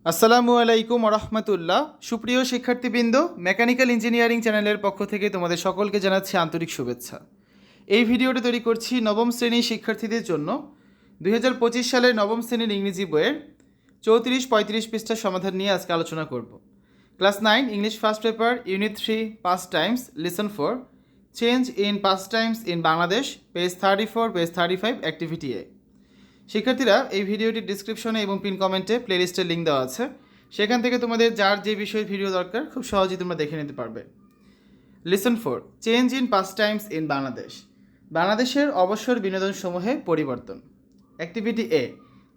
আসসালামু আলাইকুম রহমতুল্লাহ। সুপ্রিয় শিক্ষার্থীবৃন্দ, মেকানিক্যাল ইঞ্জিনিয়ারিং চ্যানেলের পক্ষ থেকে তোমাদের সকলকে জানাচ্ছি আন্তরিক শুভেচ্ছা। এই ভিডিওটি তৈরি করছি নবম শ্রেণীর শিক্ষার্থীদের জন্য। 2025 সালের নবম শ্রেণীর ইংরেজি বইয়ের 34-35 পৃষ্ঠার সমাধান নিয়ে আজকে আলোচনা করব। Class 9 English first paper unit 3 past times lesson 4 change in past times in Bangladesh, page 34 page 35 activity A. শিক্ষার্থীরা, এই ভিডিওটির ডিসক্রিপশনে এবং পিন কমেন্টে প্লেলিস্টের লিঙ্ক দেওয়া আছে, সেখান থেকে তোমাদের যার যে বিষয়ের ভিডিও দরকার খুব সহজেই তোমরা দেখে নিতে পারবে। Lesson 4 change in past times in Bangladesh, বাংলাদেশের অবসর বিনোদন সমূহে পরিবর্তন। Activity A,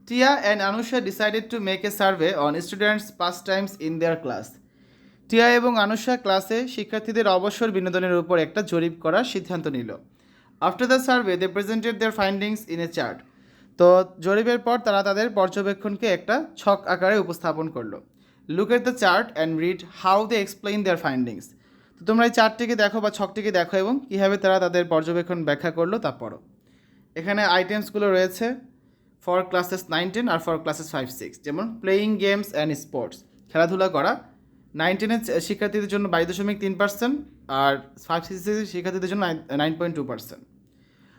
Tia and Anusha decided to make a survey on students past times in their class. Tia এবং আনুষা ক্লাসে শিক্ষার্থীদের অবসর বিনোদনের উপর একটা জরিপ করার সিদ্ধান্ত নিল। After the survey they presented their findings in a chart. তো জরিপের পর তারা তাদের পর্যবেক্ষণকে একটা ছক আকারে উপস্থাপন করলো। Look at the chart and read how they explain their findings. তো তোমরা এই চার্টটিকে দেখো বা ছকটিকে দেখো এবং কীভাবে তারা তাদের পর্যবেক্ষণ ব্যাখ্যা করলো তা পড়ো। এখানে আইটেমসগুলো রয়েছে ফর ক্লাসেস 9-10 আর ফর ক্লাসেস 5-6, যেমন প্লেয়িং গেমস অ্যান্ড স্পোর্টস, খেলাধুলা করা। 9-10 শিক্ষার্থীদের জন্য 22.3%, আর 5-6 শিক্ষার্থীদের জন্য 9.2%।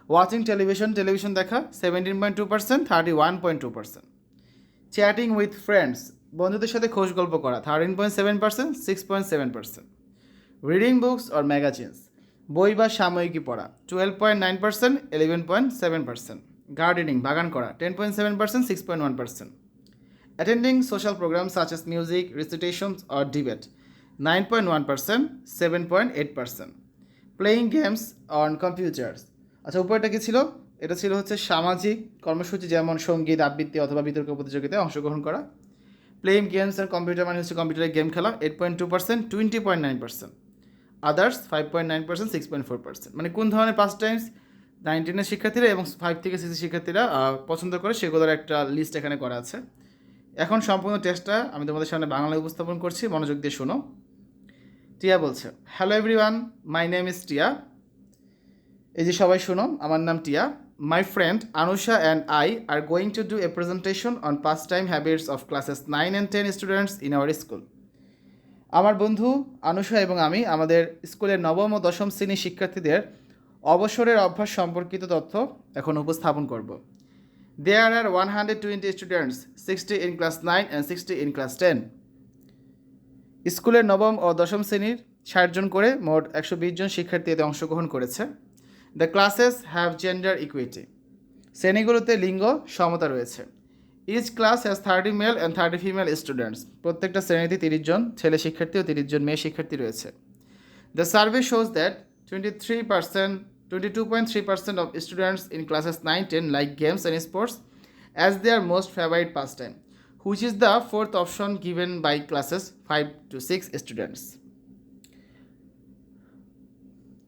ওয়াচিং টেলিভিশন, টেলিভিশন দেখা 17.2%, 31.2%। চ্যাটিং উইথ ফ্রেন্ডস, বন্ধুদের সাথে খোশ গল্প করা 13.7%, 6.7%। রিডিং বুকস অর ম্যাগাজিনস, বই বা সাময়িকী পড়া 12.9%, 11.7%। গার্ডেনিং, বাগান করা 10.7%, 6.1%। Attending social programme such as music, recitations or debate 9.1%, 7.8%। Playing games on computers, আচ্ছা উপরটা কি ছিল? এটা ছিল হচ্ছে সামাজিক কর্মসূচি, যেমন সঙ্গীত, আবৃত্তি অথবা বিতর্ক প্রতিযোগিতায় অংশগ্রহণ করা। প্লেইং গেমস অ্যান্ড কম্পিউটার মানে হচ্ছে কম্পিউটারে গেম খেলা 8.2%, 20.9%। আদার্স 5.9%, 6.4%। মানে কোন ধরনের পাস্ট টাইমস 9-10 শিক্ষার্থীরা এবং 5-6 শিক্ষার্থীরা পছন্দ করে সেগুলোর একটা লিস্ট এখানে করা আছে। এখন সম্পূর্ণ টেস্টটা আমি তোমাদের সামনে বাংলায় উপস্থাপন করছি, মনোযোগ দিয়ে শোনো। টিয়া বলছে, hello everyone, my name is টিয়া। এই যে সবাই শোনো, আমার নাম টিয়া। My friend Anusha and I are going to do a presentation on past time habits of classes 9 and 10 students in our school. আমার বন্ধু আনুষা এবং আমি আমাদের স্কুলের নবম ও দশম শ্রেণীর শিক্ষার্থীদের অবসরের অভ্যাস সম্পর্কিত তথ্য এখন উপস্থাপন করব। দেয়ার আর 120 students, 60 in class 9 and 60 in class 10। স্কুলের নবম ও দশম শ্রেণীর 60 জন করে মোট 120 জন শিক্ষার্থী এতে অংশগ্রহণ করেছে। The classes have gender equity, শ্রেণীগুলোতে লিঙ্গ সমতা রয়েছে। Each class has 30 male and 30 female students, প্রত্যেকটা শ্রেণীতে 30 জন ছেলে শিক্ষার্থী ও 30 জন মেয়ে শিক্ষার্থী রয়েছে। The survey shows that 22.3% of students in classes 9-10 like games and sports as their most favorite pastime, which is the fourth option given by classes 5-6 students.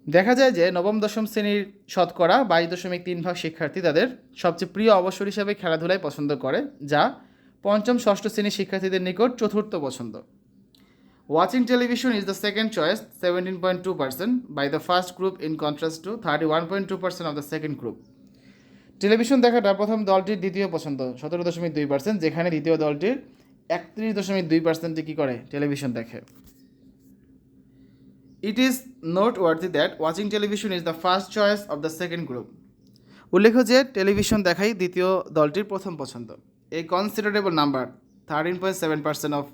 দেখা যায় যে নবম দশম শ্রেণীর শতকরা 22.3% শিক্ষার্থী তাদের সবচেয়ে প্রিয় অবসর হিসাবে খেলাধুলায় পছন্দ করে, যা পঞ্চম ষষ্ঠ শ্রেণীর শিক্ষার্থীদের নিকট চতুর্থ পছন্দ। Watching television is the second choice 17.2% by the first group in contrast to 31.2% of the second group. Television দেখাটা প্রথম দলটির দ্বিতীয় পছন্দ 17.2%, যেখানে দ্বিতীয় দলটির 31.2% কী করে, টেলিভিশন দেখে। It is noteworthy that watching television is the first choice of the second group. উল্লেখ্য যে টেলিভিশন দেখাই দ্বিতীয় দলটির প্রথম পছন্দ। A considerable number 13.7% of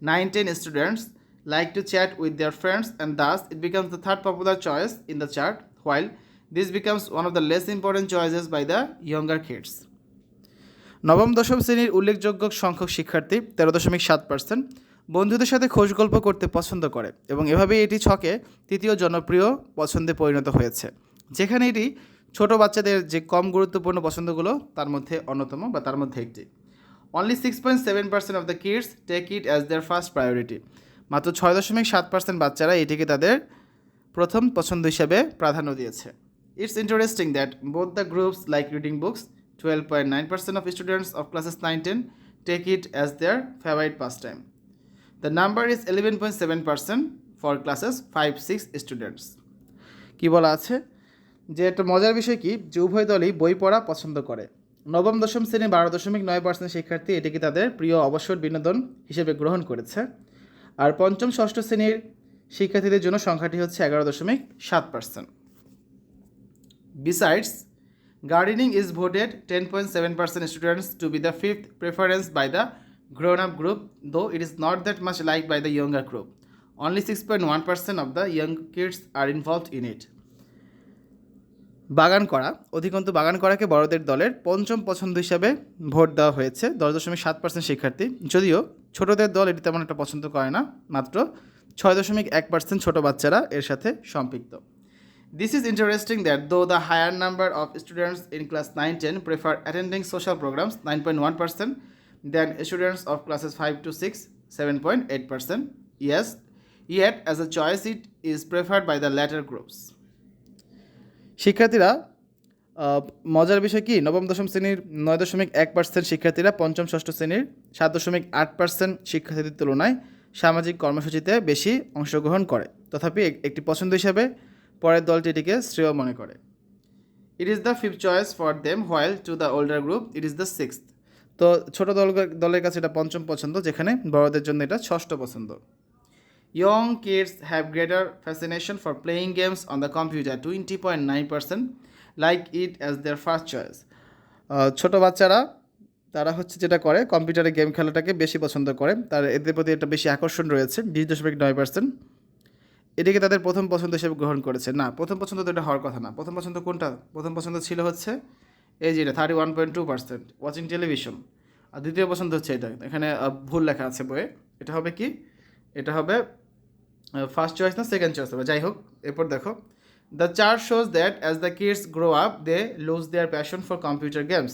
9-10 students like to chat with their friends, and thus it becomes the third popular choice in the chart, while this becomes one of the less important choices by the younger kids. নবম দশম শ্রেণীর উল্লেখযোগ্য সংখ্যক শিক্ষার্থী 13.7% বন্ধুদের সাথে খোশ গল্প করতে পছন্দ করে এবং এভাবেই এটি ছকে তৃতীয় জনপ্রিয় পছন্দে পরিণত হয়েছে, যেখানে এটি ছোট বাচ্চাদের যে কম গুরুত্বপূর্ণ পছন্দগুলো তার মধ্যে অন্যতম বা তার মধ্যে একটি। Only 6.7% of the kids take it as their first priority, মাত্র 6.7% বাচ্চারা এটিকে তাদের প্রথম পছন্দ হিসাবে প্রাধান্য দিয়েছে। It's interesting that both the groups like reading books, 12.9% of students of classes 9-10 take it as their favorite pastime. The number is 11.7% for classes 5-6 students. কি বলা আছে যে একটা মজার বিষয় কি, যে উভয় দলই বই পড়া পছন্দ করে নবম দশম শ্রেণী 12.9% শিক্ষার্থী এটিকে তাদের প্রিয় অবসর বিনোদন হিসেবে গ্রহণ করেছে। আর পঞ্চম ষষ্ঠ শ্রেণীর শিক্ষার্থীদের জন্য সংখ্যাটি হচ্ছে 11.7%। Besides, gardening is voted 10.7% students to be the fifth preference by the grown-up group, though it is not that much liked by the younger group. Only 6.1% of the young kids are involved in it. বাগান করা অধিকন্তু বাগান করাকে বড়দের দলের পঞ্চম পছন্দ হিসাবে ভোট দেওয়া হয়েছে 10.7% শিক্ষার্থী, যদিও ছোটদের দল এটি তেমন একটা পছন্দ করে না, মাত্র 6.1% ছোট বাচ্চারা এর সাথে সম্পৃক্ত। This is interesting that though the higher number of students in class 9-10 prefer attending social programs 9.1% than students of classes 5 to 6 7.8%, yes, yet as a choice it is preferred by the latter groups. শিক্ষার্থীরা মজার বিষয় কি নবম দশম শ্রেণীর 9.1% শিক্ষার্থীরা পঞ্চম ষষ্ঠ শ্রেণীর 7.8% শিক্ষার্থীদের তুলনায় সামাজিক কর্মসূচিতে বেশি অংশগ্রহণ করে, তথাপি একটি পছন্দ হিসাবে পরের দলটি এটিকে শ্রেয় মনে করে। It is the fifth choice for them while to the older group it is the sixth. তো ছোট দলের কাছে এটা পঞ্চম পছন্দ, যেখানে বড়দের জন্য এটা ষষ্ঠ পছন্দ। Young kids have greater fascination for playing games on the computer 20.9%, like it as their first choice. ছোট বাচ্চারা তারা হচ্ছে যেটা করে কম্পিউটারে গেম খেলাটাকে বেশি পছন্দ করে, তার এদের প্রতি একটা বেশি আকর্ষণ রয়েছে 20.9%। এটিকে তাদের প্রথম পছন্দ হিসেবে গ্রহণ করেছে। না, প্রথম পছন্দ তো এটা হওয়ার কথা না। প্রথম পছন্দ কোনটা? প্রথম পছন্দ ছিল হচ্ছে এই যেটা 31.2% ওয়াচিং টেলিভিশন, আর দ্বিতীয় পছন্দ হচ্ছে এটা। এখানে ভুল লেখা আছে বইয়ে, এটা হবে কি? এটা হবে ফার্স্ট চয়েস না সেকেন্ড চয়েস হবে, যাই হোক। এরপর দেখো, the chart shows that as the kids grow up they lose their passion for computer games.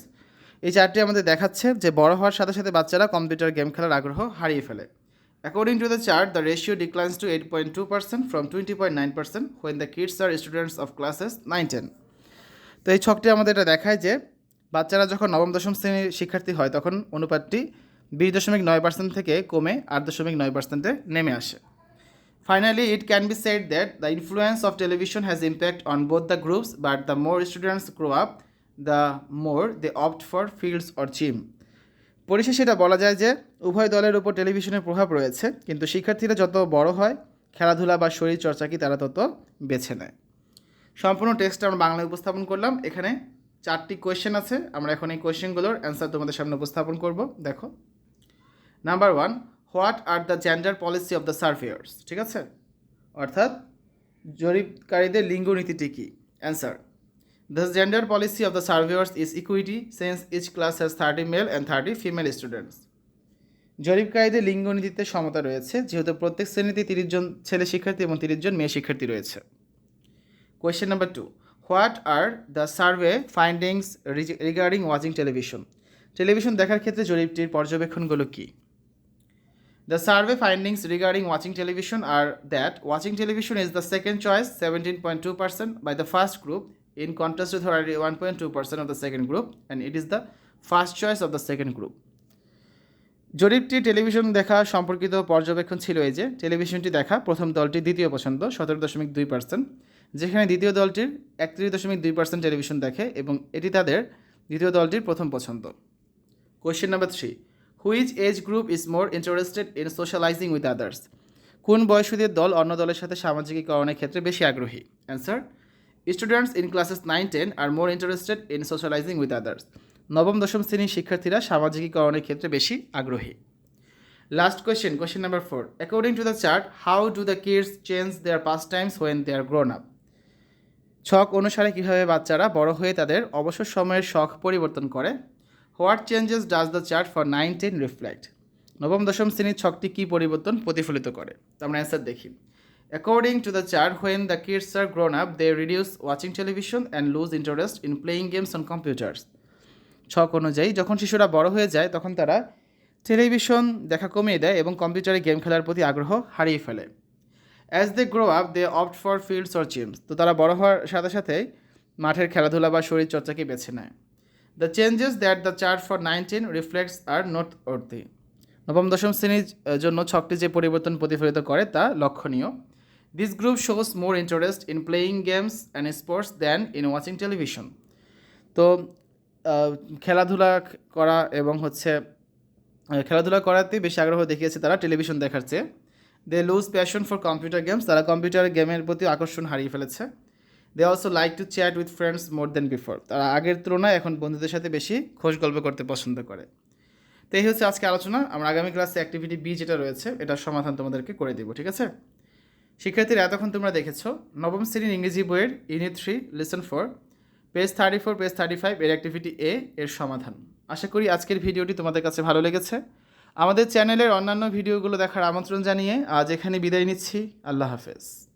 এই চার্টটি আমাদের দেখাচ্ছে যে বড় হওয়ার সাথে সাথে বাচ্চারা কম্পিউটার গেম খেলার আগ্রহ হারিয়ে ফেলে। According to the chart, the ratio declines to 8.2% from 20.9% when the kids are students of classes 9-10। তো এই ছকটি আমাদের এটা দেখায় যে বাচ্চারা যখন নবম দশম শ্রেণীর শিক্ষার্থী হয় তখন অনুপাতটি 20.9% থেকে কমে 8.9%-এ নেমে আসে। Finally, it can be said that the influence of television has impact on both the groups, but the more students grow up, the more they opt for fields or gym. পরিশেষে এটা বলা যায় যে উভয় দলের উপর টেলিভিশনের প্রভাব রয়েছে, কিন্তু শিক্ষার্থীরা যত বড় হয় খেলাধুলা বা শরীর চর্চাকে তারা তত বেছে নেয়। সম্পূর্ণ টেক্সট আমরা বাংলায় উপস্থাপন করলাম। এখানে 4টি কোয়েশ্চেন আছে, আমরা এখন এই কোয়েশ্চেনগুলোর অ্যান্সার তোমাদের সামনে উপস্থাপন করব। দেখো, number 1, what are the gender policy of the surveyors. ঠিক আছে, অর্থাৎ জরিপকারীদের লিঙ্গ নীতিটি কী? Answer, the gender policy of the surveyors is equity since each class has 30 male and 30 female students. জরিপকারীদের লিঙ্গ নীতিতে সমতা রয়েছে, যেহেতু প্রত্যেক শ্রেণীতে 30 জন ছেলে শিক্ষার্থী এবং 30 জন মেয়ে শিক্ষার্থী রয়েছে। Question number 2, what are the survey findings regarding watching television. Television দেখার ক্ষেত্রে জরিপটির পর্যবেক্ষণগুলো কী? The survey findings regarding watching television are that watching television is the second choice, 17.2% by the first group, in contrast to 31.2% of the second group, and it is the first choice of the second group. জরিপটি television দেখা সম্পর্কিত পর্যবেক্ষণ ছিল এই যে টেলিভিশনটি দেখা প্রথম দলটির দ্বিতীয় পছন্দ 17.2%, যেখানে দ্বিতীয় দলটির 31.2% টেলিভিশন দেখে এবং এটি তাদের দ্বিতীয় দলটির প্রথম পছন্দ। Question number 3, which age group is more interested in socialising with others. কোন বয়সীদের দল অন্য দলের সাথে সামাজিকীকরণের ক্ষেত্রে বেশি আগ্রহী? Answer, students in classes 9-10 are more interested in socialising with others. নবম দশম শ্রেণীর শিক্ষার্থীরা সামাজিকীকরণের ক্ষেত্রে বেশি আগ্রহী। Last question, question number 4, according to the chart how do the kids change their pass times when they are grown up. ছক অনুসারে কীভাবে বাচ্চারা বড় হয়ে তাদের অবসর সময়ের শখ পরিবর্তন করে? What changes does the chart for 9-10 reflect. নবম দশম শ্রেণীর ছকটি কী পরিবর্তন প্রতিফলিত করে? তো আমরা অ্যান্সার দেখি। According to the chart when the kids are grown up they reduce watching television and lose interest in playing games on computers. ছক অনুযায়ী যখন শিশুরা বড় হয়ে যায় তখন তারা টেলিভিশন দেখা কমিয়ে দেয় এবং কম্পিউটারে গেম খেলার প্রতি আগ্রহ হারিয়ে ফেলে। As they grow up they opt for fields or gyms. তো তারা বড় হওয়ার সাথে সাথে মাঠের খেলাধুলা বা শরীর চর্চাকে বেছে নেয়। The changes that the chart for 9-10 reflects are noteworthy. নবম দশম শ্রেণীর জন্য ছকটি যে পরিবর্তন প্রতিফলিত করে তা লক্ষণীয়। This group shows more interest in playing games and sports than in watching television. তো খেলাধুলা করা এবং হচ্ছে খেলাধুলা করাতে বেশি আগ্রহ দেখিয়েছে তারা টেলিভিশন দেখার চেয়ে। They lose passion for computer games, তারা কম্পিউটার গেমের প্রতি আকর্ষণ হারিয়ে ফেলেছে। They also like to chat with friends more than before, তারা আগের তুলনায় এখন বন্ধুদের সাথে বেশি খোশ গল্প করতে পছন্দ করে। তো এই হচ্ছে আজকে আলোচনা। আমরা আগামী ক্লাসে অ্যাক্টিভিটি বি যেটা রয়েছে এটার সমাধান তোমাদেরকে করে দেবো, ঠিক আছে? শিক্ষার্থীরা এতক্ষণ তোমরা দেখেছো নবম শ্রেণীর ইংরেজি বইয়ের ইউনিট 3 লেসন 4 পেজ 34 পেজ 35 এর অ্যাক্টিভিটি এ এর সমাধান। আশা করি আজকের ভিডিওটি তোমাদের কাছে ভালো লেগেছে। আমাদের চ্যানেলের অন্যান্য ভিডিওগুলো দেখার আমন্ত্রণ জানিয়ে আজ এখানে বিদায় নিচ্ছি। আল্লাহ হাফেজ।